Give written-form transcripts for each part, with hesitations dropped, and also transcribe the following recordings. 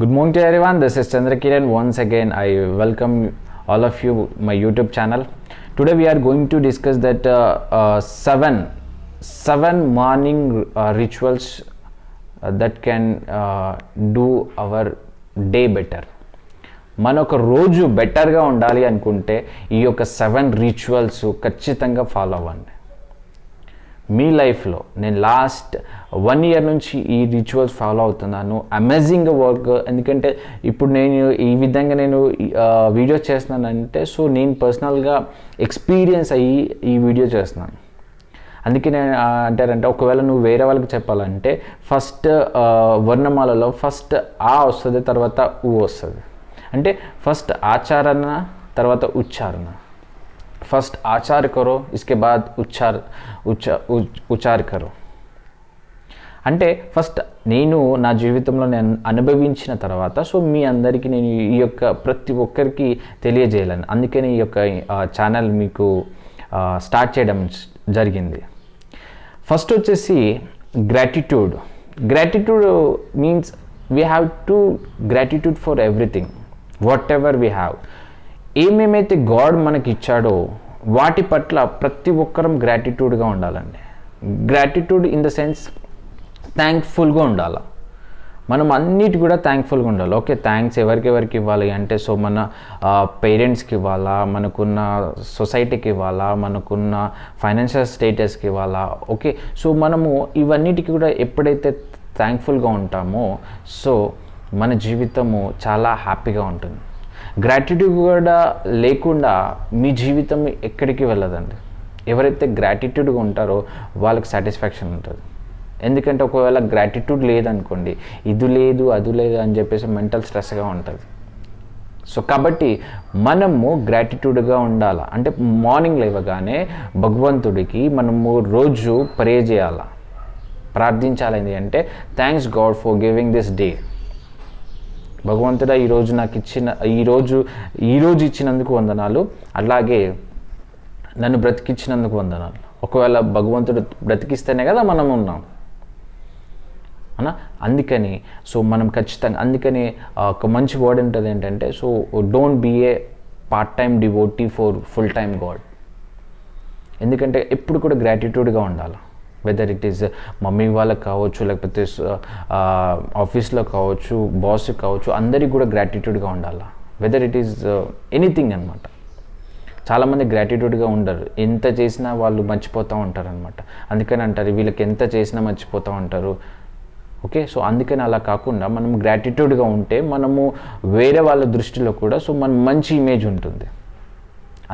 Good morning to everyone. This is Chandrakiran. Once again, I welcome all of you my YouTube channel. Today we are going to discuss that seven morning rituals that can do our day better. మన ఒక రోజు బెటర్గా ఉండాలి అనుకుంటే ఈ యొక్క 7 rituals ఖచ్చితంగా follow అవ్వండి. మీ లైఫ్లో నేను లాస్ట్ 1 year నుంచి ఈ రిచువల్స్ ఫాలో అవుతున్నాను. Amazing work. ఎందుకంటే ఇప్పుడు నేను ఈ విధంగా నేను వీడియో చేస్తున్నానంటే సో నేను పర్సనల్గా ఎక్స్పీరియన్స్ అయ్యి ఈ వీడియో చేస్తున్నాను. అందుకే నేను అంటారంటే ఒకవేళ నువ్వు వేరే వాళ్ళకి చెప్పాలంటే ఫస్ట్ వర్ణమాలలో ఫస్ట్ ఆ వస్తుంది, తర్వాత ఊ వస్తుంది. అంటే ఫస్ట్ ఆచరణ, తర్వాత ఉచ్చారణ. ఫస్ట్ ఆచాर करो, इसके बाद ఉచ్చార करो. అంటే ఫస్ట్ నేను నా జీవితంలో నేను అనుభవించిన తర్వాత సో మీ అందరికీ నేను ఈ యొక్క ప్రతి ఒక్కరికి తెలియజేయాలని అందుకని ఈ యొక్క ఛానల్ మీకు స్టార్ట్ చేయడం జరిగింది. ఫస్ట్ వచ్చేసి gratitude. Gratitude means we have to gratitude for everything whatever we have. ఏమేమైతే గాడ్ మనకి ఇచ్చాడో వాటి పట్ల ప్రతి ఒక్కరం గ్రాటిట్యూడ్గా ఉండాలండి. గ్రాటిట్యూడ్ ఇన్ ద సెన్స్ థ్యాంక్ఫుల్గా ఉండాలి. మనం అన్నిటి కూడా థ్యాంక్ఫుల్గా ఉండాలి. ఓకే, థ్యాంక్స్ ఎవరికి ఇవ్వాలి అంటే సో మన పేరెంట్స్కి ఇవ్వాలా, మనకున్న సొసైటీకి ఇవ్వాలా, మనకున్న ఫైనాన్షియల్ స్టేటస్కి ఇవ్వాలా. ఓకే, సో మనము ఇవన్నిటికి కూడా ఎప్పుడైతే థ్యాంక్ఫుల్గా ఉంటామో సో మన జీవితము చాలా హ్యాపీగా ఉంటుంది. గ్రాటిట్యూడ్ కూడా లేకుండా మీ జీవితం ఎక్కడికి వెళ్ళదండి. ఎవరైతే గ్రాటిట్యూడ్గా ఉంటారో వాళ్ళకి సాటిస్ఫాక్షన్ ఉంటుంది. ఎందుకంటే ఒకవేళ గ్రాటిట్యూడ్ లేదనుకోండి, ఇది లేదు అది లేదు అని చెప్పేసి మెంటల్ స్ట్రెస్గా ఉంటుంది. సో కాబట్టి మనము గ్రాటిట్యూడ్గా ఉండాలి. అంటే మార్నింగ్ లేవగానే భగవంతుడికి మనము రోజు ప్రే చేయాలి, ప్రార్థించాలి. అంటే thanks God for giving this day. భగవంతుడా ఈరోజు నాకు ఈరోజు ఇచ్చినందుకు వందనాలు, అలాగే నన్ను బ్రతికించినందుకు వందనాలు. ఒకవేళ భగవంతుడు బ్రతికిస్తేనే కదా మనం ఉన్నాం అన్నా. అందుకని సో మనం ఖచ్చితంగా అందుకని ఒక మంచి వర్డ్ ఉంటుంది ఏంటంటే so don't be a part time devotee for full time God. ఎందుకంటే ఎప్పుడు కూడా గ్రాటిట్యూడ్గా ఉండాలి. వెదర్ ఇట్ ఈస్ మమ్మీ వాళ్ళకి కావచ్చు, లేకపోతే ఆఫీస్లో కావచ్చు, బాస్కి కావచ్చు, అందరికి కూడా గ్రాటిట్యూడ్గా ఉండాలి. వెదర్ ఇట్ ఈస్ ఎనీథింగ్ అనమాట. చాలామంది గ్రాటిట్యూడ్గా ఉండరు, ఎంత చేసినా వాళ్ళు మర్చిపోతూ ఉంటారు అనమాట. అందుకని అంటారు వీళ్ళకి ఎంత చేసినా మర్చిపోతూ ఉంటారు. ఓకే, సో అందుకని అలా కాకుండా మనం గ్రాటిట్యూడ్గా ఉంటే మనము వేరే వాళ్ళ దృష్టిలో కూడా సో మన మంచి ఇమేజ్ ఉంటుంది.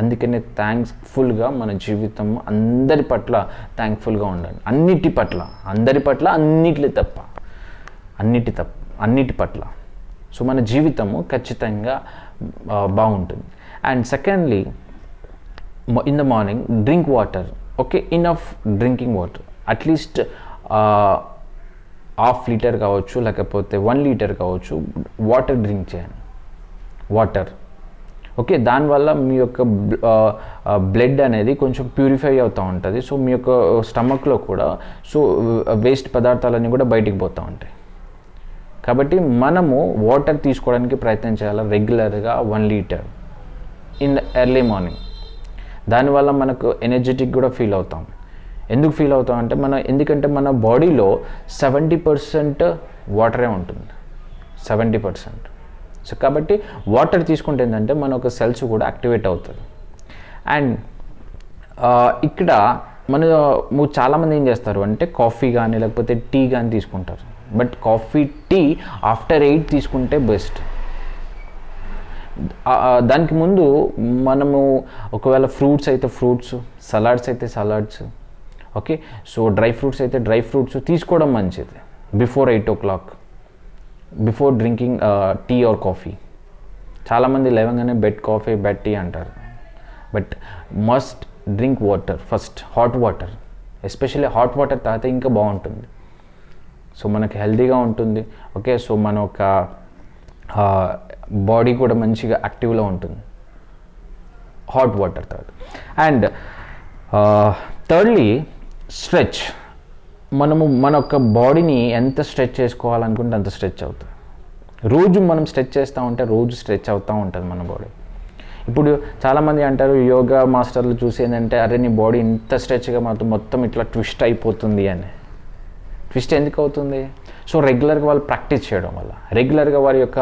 అందుకనే థ్యాంక్ఫుల్గా మన జీవితం అందరి పట్ల థ్యాంక్ఫుల్గా ఉండాలి. అన్నిటి పట్ల, అందరి పట్ల, అన్నిటి పట్ల సో మన జీవితము ఖచ్చితంగా బాగుంటుంది. And secondly, in the morning drink water. Okay, enough drinking water. At least 1/2 litre కావచ్చు, లేకపోతే 1 లీటర్ కావచ్చు, వాటర్ డ్రింక్ చేయండి. వాటర్ ఓకే, దానివల్ల మీ యొక్క బ్లడ్ అనేది కొంచెం ప్యూరిఫై అవుతూ ఉంటుంది. సో మీ యొక్క స్టమక్లో కూడా సో వేస్ట్ పదార్థాలన్నీ కూడా బయటికి పోతూ ఉంటాయి. కాబట్టి మనము వాటర్ తీసుకోవడానికి ప్రయత్నం చేయాలి రెగ్యులర్గా 1 litre in the early morning. దానివల్ల మనకు ఎనర్జెటిక్ కూడా ఫీల్ అవుతాం. ఎందుకు ఫీల్ అవుతాం అంటే ఎందుకంటే మన బాడీలో 70% వాటరే ఉంటుంది. 70%. సో కాబట్టి వాటర్ తీసుకుంటే ఏంటంటే మన ఒక సెల్స్ కూడా యాక్టివేట్ అవుతుంది. అండ్ ఇక్కడ చాలామంది ఏం చేస్తారు అంటే కాఫీ కానీ లేకపోతే టీ కానీ తీసుకుంటారు. బట్ కాఫీ, టీ ఆఫ్టర్ 8 తీసుకుంటే బెస్ట్. దానికి ముందు మనము ఒకవేళ ఫ్రూట్స్ అయితే ఫ్రూట్స్, సలాడ్స్ అయితే salads, okay, so dry fruits అయితే డ్రై ఫ్రూట్స్ తీసుకోవడం మంచిది before 8 o'clock, before drinking tea or coffee. చాలామంది లేవగానే బెడ్ కాఫీ, బెడ్ టీ అంటారు. But must drink water first, hot water. Especially hot water తాగితే ఇంకా బాగుంటుంది. సో మనకి హెల్తీగా ఉంటుంది. ఓకే, సో మన ఒక బాడీ కూడా మంచిగా యాక్టివ్లో ఉంటుంది హాట్ వాటర్ తాగితే. And thirdly stretch. మనము మన యొక్క బాడీని ఎంత స్ట్రెచ్ చేసుకోవాలనుకుంటే అంత స్ట్రెచ్ అవుతుంది. రోజు మనం స్ట్రెచ్ చేస్తూ ఉంటే రోజు స్ట్రెచ్ అవుతూ ఉంటుంది మన బాడీ. ఇప్పుడు చాలామంది అంటారు యోగా మాస్టర్లు చూసి ఏంటంటే, అరే నీ బాడీ ఇంత స్ట్రెచ్గా మొత్తం ఇట్లా ట్విస్ట్ అయిపోతుంది అని. ట్విస్ట్ ఎందుకు అవుతుంది? సో రెగ్యులర్గా వాళ్ళు ప్రాక్టీస్ చేయడం వల్ల, రెగ్యులర్గా వారి యొక్క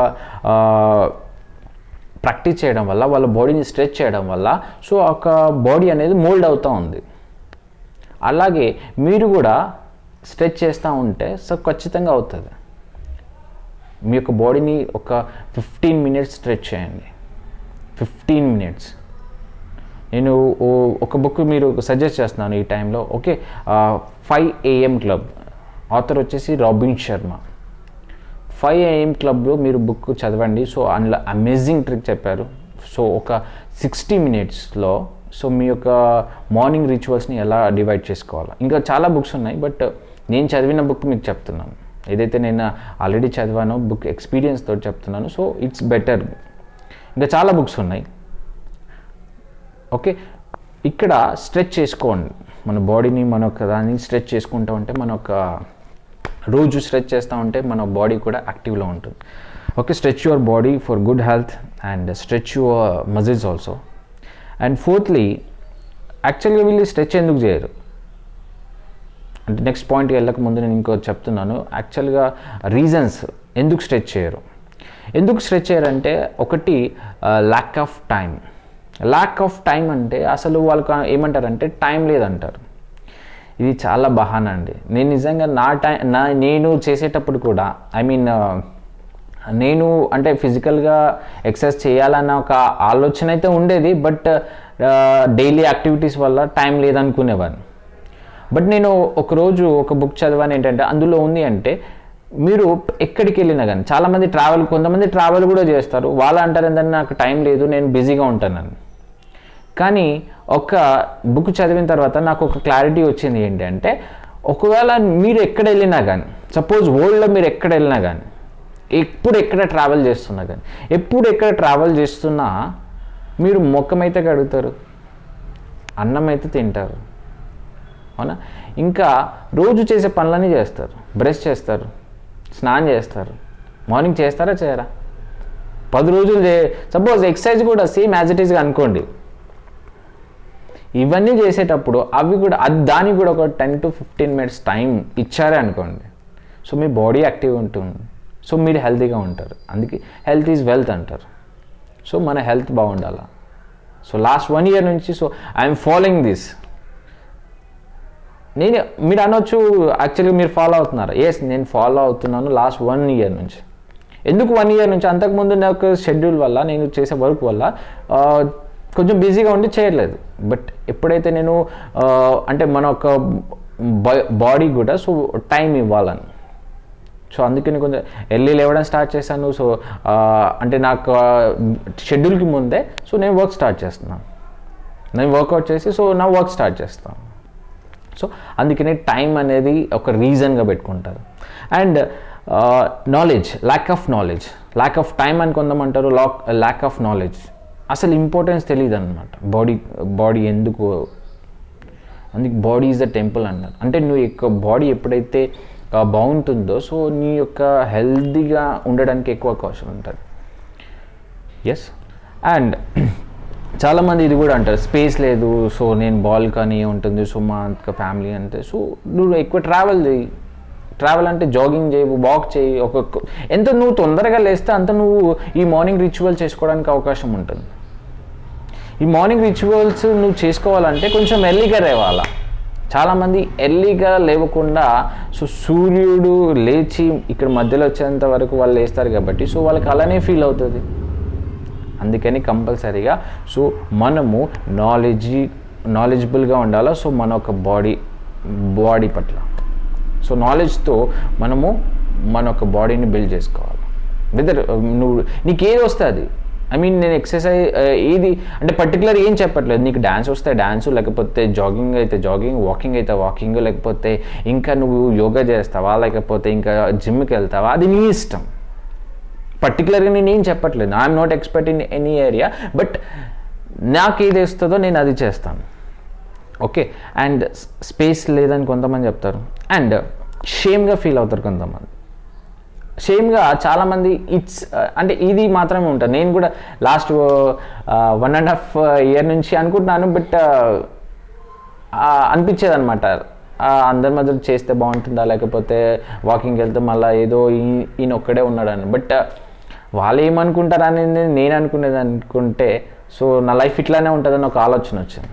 ప్రాక్టీస్ చేయడం వల్ల, వాళ్ళ బాడీని స్ట్రెచ్ చేయడం వల్ల సో ఒక బాడీ అనేది మోల్డ్ అవుతూ ఉంది. అలాగే మీరు కూడా స్ట్రెచ్ చేస్తూ ఉంటే సో ఖచ్చితంగా అవుతుంది. మీ యొక్క బాడీని ఒక 15 minutes స్ట్రెచ్ చేయండి. 15 minutes. నేను ఒక బుక్ మీరు సజెస్ట్ చేస్తున్నాను ఈ టైంలో. ఓకే, 5 AM క్లబ్, ఆథర్ వచ్చేసి రాబిన్ శర్మ. 5 AM క్లబ్లో మీరు బుక్ చదవండి. సో అందులో అమేజింగ్ ట్రిక్ చెప్పారు. సో ఒక 60 minutesలో సో మీ యొక్క మార్నింగ్ రిచువల్స్ని ఎలా డివైడ్ చేసుకోవాలి. ఇంకా చాలా బుక్స్ ఉన్నాయి, బట్ నేను చదివిన బుక్ మీకు చెప్తున్నాను. ఏదైతే నేను ఆల్రెడీ చదివానో బుక్ ఎక్స్పీరియన్స్ తోటి చెప్తున్నాను. So it's better. ఇంకా చాలా బుక్స్ ఉన్నాయి. ఓకే, ఇక్కడ స్ట్రెచ్ చేసుకోండి మన బాడీని. మన ఒక దాన్ని స్ట్రెచ్ చేసుకుంటూ ఉంటే, మన ఒక రోజు స్ట్రెచ్ చేస్తూ ఉంటే మన బాడీ కూడా యాక్టివ్లో ఉంటుంది. Okay, stretch your body for good health and stretch your muscles also. And fourthly, యాక్చువల్గా వీళ్ళు స్ట్రెచ్ ఎందుకు చేయరు అంటే, నెక్స్ట్ పాయింట్కి వెళ్ళక ముందు నేను ఇంకో చెప్తున్నాను. యాక్చువల్గా రీజన్స్ ఎందుకు స్ట్రెచ్ చేయరు. ఎందుకు స్ట్రెచ్ చేయరంటే, ఒకటి lack of time. Lack of time అంటే అసలు వాళ్ళకి ఏమంటారంటే టైం లేదంటారు. ఇది చాలా బహానా అండి. నేను నిజంగా నేను చేసేటప్పుడు కూడా నేను అంటే ఫిజికల్గా ఎక్సర్సైజ్ చేయాలన్న ఒక ఆలోచన అయితే ఉండేది, బట్ డైలీ యాక్టివిటీస్ వల్ల టైం లేదనుకునేవాడిని. బట్ నేను ఒకరోజు ఒక బుక్ చదివాను. ఏంటంటే అందులో ఉంది అంటే, మీరు ఎక్కడికి వెళ్ళినా కానీ చాలామంది కొంతమంది ట్రావెల్ కూడా చేస్తారు. వాళ్ళు అంటారు ఏంటంటే నాకు టైం లేదు, నేను బిజీగా ఉంటానని. కానీ ఒక బుక్ చదివిన తర్వాత నాకు ఒక క్లారిటీ వచ్చింది. ఏంటంటే ఒకవేళ మీరు ఎక్కడ వెళ్ళినా కానీ, సపోజ్ వరల్డ్లో మీరు ఎక్కడ వెళ్ళినా కానీ, ఎక్కడ ట్రావెల్ చేస్తున్నా మీరు ముఖం అయితే కడుగుతారు, అన్నం అయితే తింటారు, అవునా? ఇంకా రోజు చేసే పనులన్నీ చేస్తారు. బ్రష్ చేస్తారు, స్నానం చేస్తారు. మార్నింగ్ చేస్తారా చేయరా? 10 రోజులు సపోజ్ ఎక్సర్సైజ్ కూడా సేమ్ యాజ్ ఇట్ ఈస్గా అనుకోండి. ఇవన్నీ చేసేటప్పుడు దానికి కూడా ఒక 10 to 15 minutes టైం ఇచ్చారే అనుకోండి, సో మీ బాడీ యాక్టివ్గా ఉంటుంది, సో మీరు హెల్తీగా ఉంటారు. అందుకే హెల్త్ ఈజ్ వెల్త్ అంటారు. సో మన హెల్త్ బాగుండాలి. సో లాస్ట్ 1 year నుంచి సో ఐఎమ్ ఫాలోయింగ్ దిస్. మీరు అనొచ్చు యాక్చువల్గా మీరు ఫాలో అవుతున్నారు. ఎస్, నేను ఫాలో అవుతున్నాను లాస్ట్ 1 year నుంచి. ఎందుకు 1 year నుంచి? అంతకుముందు నాకు షెడ్యూల్ వల్ల, నేను చేసే వర్క్ వల్ల కొంచెం బిజీగా ఉండి చేయట్లేదు. బట్ ఎప్పుడైతే నేను అంటే మన ఒక బాడీ కూడా సో టైం ఇవ్వాలని, సో అందుకని కొంచెం ఎర్లీ లేవడం స్టార్ట్ చేశాను. సో అంటే నాకు షెడ్యూల్కి ముందే సో నేను వర్క్ స్టార్ట్ చేస్తున్నాను. నేను వర్కౌట్ చేసి సో నా వర్క్ స్టార్ట్ చేస్తాను. సో అందుకనే టైం అనేది ఒక రీజన్గా పెట్టుకుంటారు. And knowledge, lack of time అని కొంతమంటారు, ల్యాక్ ఆఫ్ నాలెడ్జ్. అసలు ఇంపార్టెన్స్ తెలియదు అనమాట బాడీ ఎందుకు. అందుకే బాడీ ఈజ్ ద టెంపుల్ అన్నారు. అంటే నువ్వు యొక్క బాడీ ఎప్పుడైతే బాగుంటుందో సో నీ యొక్క హెల్తీగా ఉండడానికి ఎక్కువ అవకాశం ఉంటుంది. ఎస్, అండ్ చాలామంది ఇది కూడా అంటారు, స్పేస్ లేదు, సో నేను బాల్కనీ ఉంటుంది, సో మా ఫ్యామిలీ అంటే. సో నువ్వు ఎక్కువ ట్రావెల్ అంటే జాగింగ్ చేయి, వాక్ చేయి. ఎంత నువ్వు తొందరగా లేస్తే అంత నువ్వు ఈ మార్నింగ్ రిచువల్ చేసుకోవడానికి అవకాశం ఉంటుంది. ఈ మార్నింగ్ రిచువల్స్ నువ్వు చేసుకోవాలంటే కొంచెం ఎర్లీగా లేవాలా. చాలామంది ఎర్లీగా లేవకుండా సో సూర్యుడు లేచి ఇక్కడ మధ్యలో వచ్చేంత వరకు వాళ్ళు లేస్తారు కాబట్టి సో వాళ్ళకి అలానే ఫీల్ అవుతుంది. అందుకని కంపల్సరీగా సో మనము నాలెడ్జబుల్గా ఉండాలా. సో మన ఒక బాడీ పట్ల సో నాలెడ్జ్తో మనము మన ఒక బాడీని బిల్డ్ చేసుకోవాలి. వెదర్ నీకు ఏది వస్తే అది, నేను ఎక్సర్సైజ్ ఏది అంటే పర్టికులర్ ఏం చెప్పట్లేదు. నీకు డ్యాన్స్ వస్తే డ్యాన్స్, లేకపోతే జాగింగ్ అయితే జాగింగ్, వాకింగ్ అయితే వాకింగ్, లేకపోతే ఇంకా నువ్వు యోగా చేస్తావా, లేకపోతే ఇంకా జిమ్కి వెళ్తావా, అది నీ ఇష్టం. పర్టికులర్గా నేనేం చెప్పట్లేదు. I'm not expert in any area, but నాకు ఏది వస్తుందో నేను అది చేస్తాను. ఓకే, అండ్ స్పేస్ లేదని కొంతమంది చెప్తారు, అండ్ షేమ్గా ఫీల్ అవుతారు కొంతమంది. సేమ్గా చాలామంది ఇట్స్ అంటే ఇది మాత్రమే ఉంటుంది. నేను కూడా లాస్ట్ 1.5 ఇయర్ నుంచి అనుకుంటున్నాను, బట్ అనిపించేది అనమాట, అందరి మధ్యలో చేస్తే బాగుంటుందా, లేకపోతే వాకింగ్కి వెళ్తే మళ్ళీ ఏదో ఈయన ఒక్కడే ఉన్నాడని. బట్ వాళ్ళు ఏమనుకుంటారని నేను అనుకునేది అనుకుంటే, సో నా లైఫ్ ఇట్లానే ఉంటుందని ఒక ఆలోచన వచ్చింది,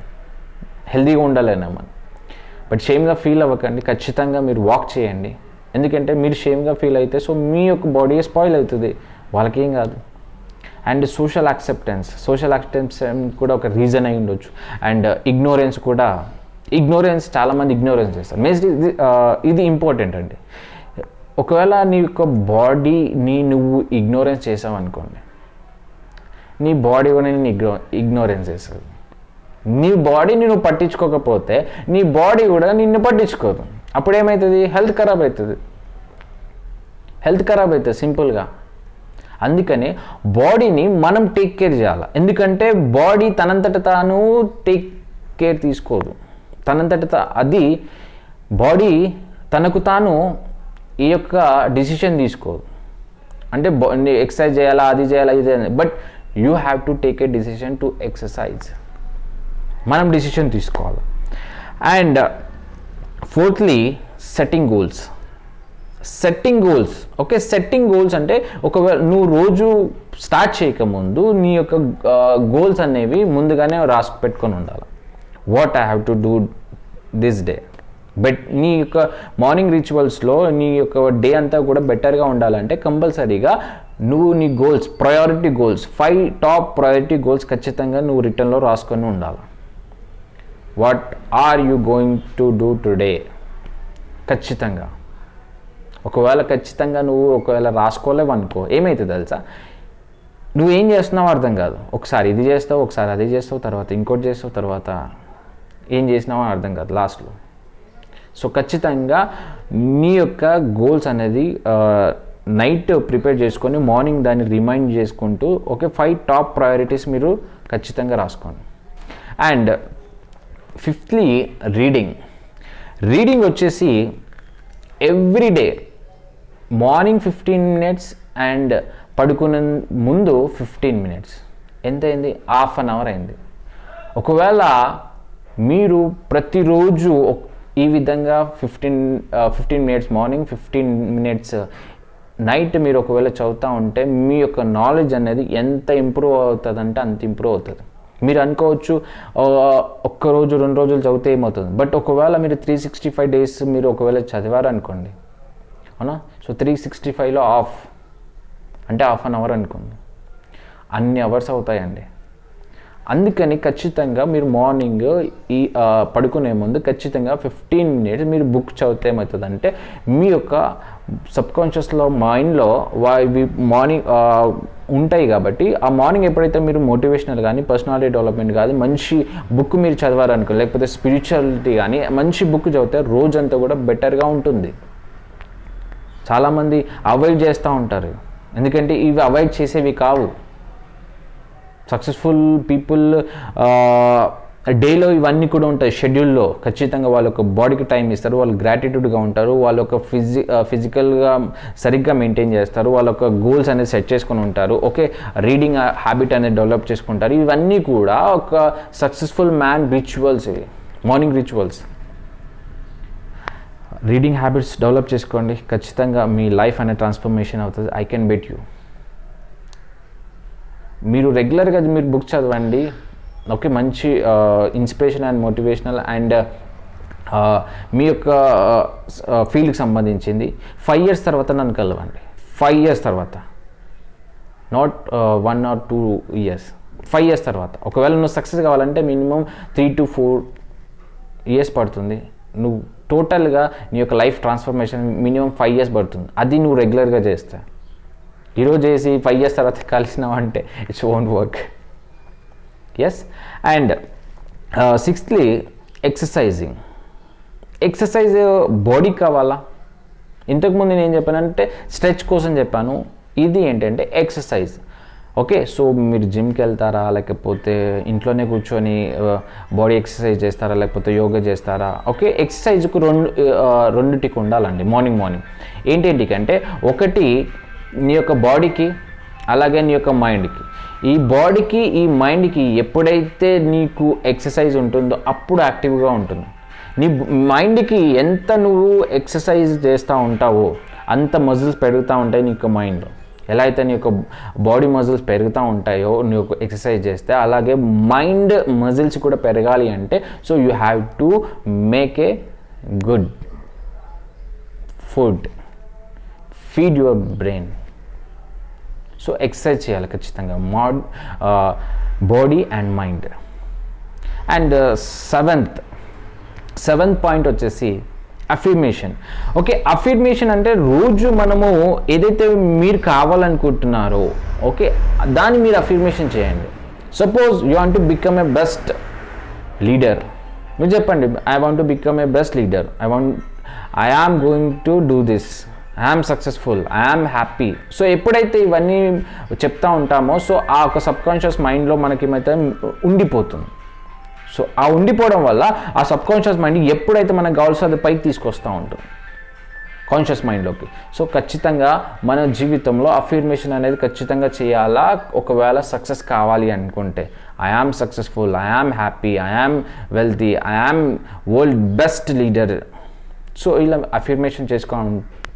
హెల్తీగా ఉండాలేమని. బట్ షేమ్గా ఫీల్ అవ్వకండి, ఖచ్చితంగా మీరు వాక్ చేయండి. ఎందుకంటే మీరు షేమ్గా ఫీల్ అయితే సో మీ యొక్క బాడీ స్పాయిల్ అవుతుంది, వాళ్ళకేం కాదు. అండ్ సోషల్ యాక్సెప్టెన్స్ కూడా ఒక రీజన్ అయి ఉండొచ్చు. అండ్ ఇగ్నోరెన్స్ చాలామంది ఇగ్నోరెన్స్ చేస్తారు. ఇది ఇంపార్టెంట్ అండి. ఒకవేళ నీ యొక్క బాడీని నువ్వు ఇగ్నోరెన్స్ చేసావు అనుకోండి, నీ బాడీ కూడా నేను ఇగ్నోరెన్స్ చేస్తుంది. నీ బాడీని నువ్వు పట్టించుకోకపోతే నీ బాడీ కూడా నిన్ను పట్టించుకోదు. అప్పుడు ఏమవుతుంది? హెల్త్ ఖరాబ్ అవుతుంది సింపుల్గా. అందుకని బాడీని మనం టేక్ కేర్ చేయాలి. ఎందుకంటే బాడీ తనంతట తాను టేక్ కేర్ తీసుకోదు. అది బాడీ తనకు తాను ఈ యొక్క డిసిషన్ తీసుకోదు. అంటే ఎక్సర్సైజ్ చేయాలా, అది చేయాలా, ఇది, but you have to take a decision to exercise. మనం డిసిషన్ తీసుకోవాలి. And fourthly, setting goals. Okay, setting goals అంటే ఒకవేళ నువ్వు రోజు స్టార్ట్ చేయకముందు నీ యొక్క గోల్స్ అనేవి ముందుగానే రాసి పెట్టుకొని ఉండాలి. What I have to do this day. నీ యొక్క మార్నింగ్ రిచువల్స్లో నీ యొక్క డే అంతా కూడా బెటర్గా ఉండాలంటే కంపల్సరీగా నువ్వు నీ గోల్స్, 5 టాప్ ప్రయారిటీ గోల్స్ ఖచ్చితంగా నువ్వు రిటర్న్లో రాసుకొని ఉండాలి. What are you going to do today? ఖచ్చితంగా నువ్వు రాసుకోలేవనుకో, ఏమవుతుంది తెలుసా, నువ్వేం చేస్తున్నావు అర్థం కాదు. ఒకసారి ఇది చేస్తావు, ఒకసారి అది చేస్తావు, తర్వాత ఇంకోటి చేస్తావు, తర్వాత ఏం చేసినావో అర్థం కాదు లాస్ట్లో. సో ఖచ్చితంగా నీ యొక్క గోల్స్ అనేది నైట్ ప్రిపేర్ చేసుకొని మార్నింగ్ దాన్ని రిమైండ్ చేసుకుంటూ 5 టాప్ ప్రయారిటీస్ మీరు ఖచ్చితంగా రాసుకోండి. అండ్ ఫిఫ్త్లీ, రీడింగ్ వచ్చేసి ఎవ్రీడే మార్నింగ్ 15 minutes అండ్ పడుకునే ముందు 15 minutes. ఎంత అయింది? ½ an hour అయింది. ఒకవేళ మీరు ప్రతిరోజు ఈ విధంగా 15 minutes మార్నింగ్, 15 minutes నైట్ మీరు ఒకవేళ చదువుతూ ఉంటే మీ యొక్క నాలెడ్జ్ అనేది ఎంత ఇంప్రూవ్ అవుతుందంటే అంత ఇంప్రూవ్ అవుతుంది. మీరు అనుకోవచ్చు ఒక్కరోజు 2 రోజులు చదివితే ఏమవుతుంది, బట్ ఒకవేళ మీరు 365 days మీరు ఒకవేళ చదివారు అనుకోండి, అవునా, సో 365లో ½ an hour అనుకోండి, అన్ని అవర్స్ అవుతాయండి. అందుకని ఖచ్చితంగా మీరు మార్నింగ్ ఈ పడుకునే ముందు ఖచ్చితంగా 15 minutes మీరు బుక్ చదివితే ఏమవుతుందంటే మీ యొక్క సబ్కాన్షియస్లో మైండ్లో మార్నింగ్ ఉంటాయి కాబట్టి ఆ మార్నింగ్ ఎప్పుడైతే మీరు మోటివేషనల్ కానీ పర్సనాలిటీ డెవలప్మెంట్ కానీ మంచి బుక్ మీరు చదవారనుకో, లేకపోతే స్పిరిచువాలిటీ కానీ మంచి బుక్ చదివితే రోజంతా కూడా బెటర్గా ఉంటుంది. చాలామంది అవాయిడ్ చేస్తూ ఉంటారు, ఎందుకంటే ఇవి అవాయిడ్ చేసేవి కావు. సక్సెస్ఫుల్ పీపుల్ డేలో ఇవన్నీ కూడా ఉంటాయి షెడ్యూల్లో. ఖచ్చితంగా వాళ్ళ యొక్క బాడీకి టైం ఇస్తారు, వాళ్ళు గ్రాటిట్యూడ్గా ఉంటారు, వాళ్ళ యొక్క ఫిజికల్గా సరిగ్గా మెయింటైన్ చేస్తారు, వాళ్ళ యొక్క గోల్స్ అనేది సెట్ చేసుకొని ఉంటారు. రీడింగ్ హ్యాబిట్ అనేది డెవలప్ చేసుకుంటారు. ఇవన్నీ కూడా ఒక సక్సెస్ఫుల్ మ్యాన్ రిచువల్స్, ఇవి morning rituals. Reading habits develop చేసుకోండి, ఖచ్చితంగా మీ లైఫ్ అనే ట్రాన్స్ఫర్మేషన్ అవుతుంది. I can bet you. మీరు రెగ్యులర్గా మీరు బుక్ చదవండి, మంచి ఇన్స్పిరేషన్ అండ్ మోటివేషనల్ అండ్ మీ యొక్క ఫీల్డ్కి సంబంధించింది. 5 years తర్వాత నన్ను కలవండి. 5 years తర్వాత, నాట్ 1 or 2 years, 5 years తర్వాత. ఒకవేళ నువ్వు సక్సెస్ కావాలంటే మినిమం 3 to 4 years పడుతుంది. నువ్వు టోటల్గా నీ యొక్క లైఫ్ ట్రాన్స్ఫర్మేషన్ మినిమం 5 years పడుతుంది. అది నువ్వు రెగ్యులర్గా చేస్తే. ఈరోజు చేసి 5 years తర్వాత కలిసినావు అంటే it's won't work. Yes. And sixthly, exercise బాడీకి కావాలా. ఇంతకుముందు నేను ఏం చెప్పానంటే స్ట్రెచ్ కోసం చెప్పాను. ఇది ఏంటంటే ఎక్సర్సైజ్. ఓకే, సో మీరు జిమ్కి వెళ్తారా, లేకపోతే ఇంట్లోనే కూర్చొని బాడీ ఎక్సర్సైజ్ చేస్తారా, లేకపోతే యోగా చేస్తారా? ఓకే, ఎక్సర్సైజ్కు రెండుటికి ఉండాలండి మార్నింగ్. ఏంటేంటికి అంటే, ఒకటి నీ యొక్క బాడీకి, అలాగే నీ యొక్క మైండ్కి. ఈ బాడీకి ఈ మైండ్కి ఎప్పుడైతే నీకు ఎక్సర్సైజ్ ఉంటుందో అప్పుడు యాక్టివ్గా ఉంటుంది. నీ మైండ్కి ఎంత నువ్వు ఎక్సర్సైజ్ చేస్తూ ఉంటావో అంత మజిల్స్ పెరుగుతూ ఉంటాయి నీ యొక్క మైండ్లో. ఎలా అయితే నీ యొక్క బాడీ మజిల్స్ పెరుగుతూ ఉంటాయో నువ్వు ఎక్సర్సైజ్ చేస్తే, అలాగే మైండ్ మజిల్స్ కూడా పెరగాలి అంటే so you have to make a good food, feed your brain. So exercise చేయాలి ఖచ్చితంగా, body and mind. And seventh point వచ్చేసి అఫర్మేషన్. ఓకే, అఫర్మేషన్ అంటే రోజు మనము ఏదైతే మీరు కావాలనుకుంటున్నారో ఓకే దాన్ని మీరు అఫర్మేషన్ చేయండి. Suppose you want to become a best leader. మీరు చెప్పండి, I want to become a best leader, I am going to do this, I am successful, I am happy. So ఎప్పుడైతే ఇవన్నీ చెప్తా ఉంటామో సో ఆ ఒక సబ్కాన్షియస్ మైండ్లో మనకి ఏమైతే ఉండిపోతుంది. సో ఆ ఉండిపోవడం వల్ల ఆ సబ్కాన్షియస్ మైండ్ ఎప్పుడైతే మనకు కావాల్సిన అది పైకి తీసుకొస్తూ ఉంటుంది కాన్షియస్ మైండ్లోకి. సో ఖచ్చితంగా మన జీవితంలో అఫర్మేషన్ అనేది ఖచ్చితంగా చేయాలా. ఒకవేళ సక్సెస్ కావాలి అనుకుంటే, I am successful, I am happy, I am wealthy, I am world best leader. So ఇలా అఫర్మేషన్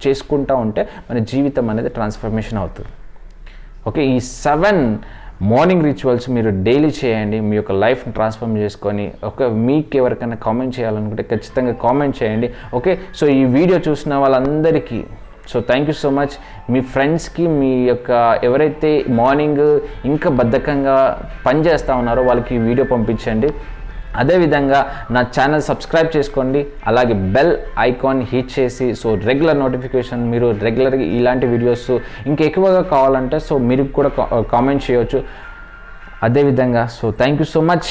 చేసుకుంటూ ఉంటే మన జీవితం అనేది ట్రాన్స్ఫర్మేషన్ అవుతుంది. ఓకే, ఈ 7 మార్నింగ్ రిచువల్స్ మీరు డైలీ చేయండి, మీ యొక్క లైఫ్ని ట్రాన్స్ఫార్మ్ చేసుకొని. మీకు ఎవరికైనా కామెంట్ చేయాలనుకుంటే ఖచ్చితంగా కామెంట్ చేయండి. ఓకే, సో ఈ వీడియో చూసిన వాళ్ళందరికీ so thank you so much. మీ ఫ్రెండ్స్కి, మీ యొక్క ఎవరైతే మార్నింగ్ ఇంకా బద్ధకంగా పనిచేస్తూ ఉన్నారో వాళ్ళకి ఈ వీడియో పంపించండి. అదేవిధంగా నా ఛానల్ సబ్స్క్రైబ్ చేసుకోండి, అలాగే బెల్ ఐకాన్ హిట్ చేసి సో రెగ్యులర్ నోటిఫికేషన్, మీరు రెగ్యులర్గా ఇలాంటి వీడియోస్ ఇంకా ఎక్కువగా కావాలంటే సో మీరు కూడా కామెంట్ చేయవచ్చు. అదేవిధంగా so thank you so much.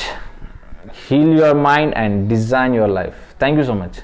Heal your mind and design your life. Thank you so much.